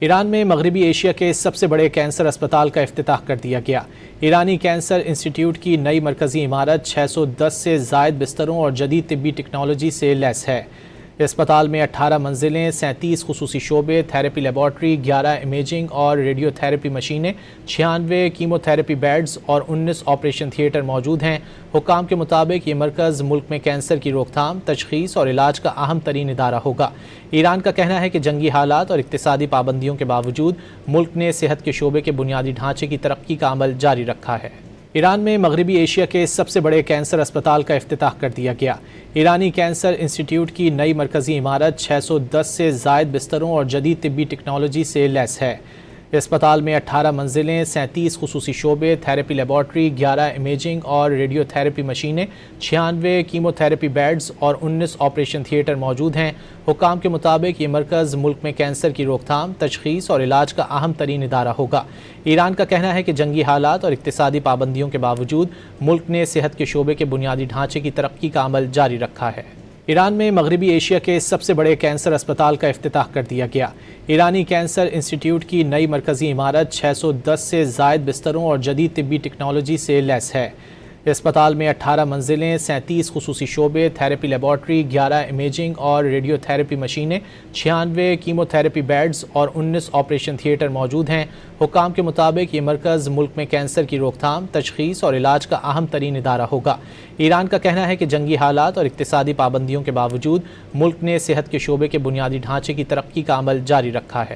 ایران میں مغربی ایشیا کے سب سے بڑے کینسر اسپتال کا افتتاح کر دیا گیا۔ ایرانی کینسر انسٹی ٹیوٹ کی نئی مرکزی عمارت 610 سے زائد بستروں اور جدید طبی ٹیکنالوجی سے لیس ہے۔ اسپتال میں 18 منزلیں، 37 خصوصی شعبے، تھراپی لیبارٹری، 11 امیجنگ اور ریڈیو تھراپی مشینیں، 96 کیمو تھراپی بیڈز اور 19 آپریشن تھیٹر موجود ہیں۔ حکام کے مطابق یہ مرکز ملک میں کینسر کی روک تھام، تشخیص اور علاج کا اہم ترین ادارہ ہوگا۔ ایران کا کہنا ہے کہ جنگی حالات اور اقتصادی پابندیوں کے باوجود ملک نے صحت کے شعبے کے بنیادی ڈھانچے کی ترقی کا عمل جاری رکھا ہے۔ ایران میں مغربی ایشیا کے سب سے بڑے کینسر اسپتال کا افتتاح کر دیا گیا۔ ایرانی کینسر انسٹی ٹیوٹ کی نئی مرکزی عمارت 610 سے زائد بستروں اور جدید طبی ٹیکنالوجی سے لیس ہے۔ اسپتال میں 18 منزلیں، 37 خصوصی شعبے، تھراپی لیبارٹری، 11 امیجنگ اور ریڈیو تھراپی مشینیں، 96 کیمو تھراپی بیڈز اور 19 آپریشن تھیٹر موجود ہیں۔ حکام کے مطابق یہ مرکز ملک میں کینسر کی روک تھام، تشخیص اور علاج کا اہم ترین ادارہ ہوگا۔ ایران کا کہنا ہے کہ جنگی حالات اور اقتصادی پابندیوں کے باوجود ملک نے صحت کے شعبے کے بنیادی ڈھانچے کی ترقی کا عمل جاری رکھا ہے۔ ایران میں مغربی ایشیا کے سب سے بڑے کینسر اسپتال کا افتتاح کر دیا گیا۔ ایرانی کینسر انسٹی ٹیوٹ کی نئی مرکزی عمارت 610 سے زائد بستروں اور جدید طبی ٹیکنالوجی سے لیس ہے۔ اسپتال میں 18 منزلیں، 37 خصوصی شعبے، تھراپی لیبارٹری، 11 امیجنگ اور ریڈیو تھراپی مشینیں، 96 کیمو تھراپی بیڈز اور 19 آپریشن تھیٹر موجود ہیں۔ حکام کے مطابق یہ مرکز ملک میں کینسر کی روک تھام، تشخیص اور علاج کا اہم ترین ادارہ ہوگا۔ ایران کا کہنا ہے کہ جنگی حالات اور اقتصادی پابندیوں کے باوجود ملک نے صحت کے شعبے کے بنیادی ڈھانچے کی ترقی کا عمل جاری رکھا ہے۔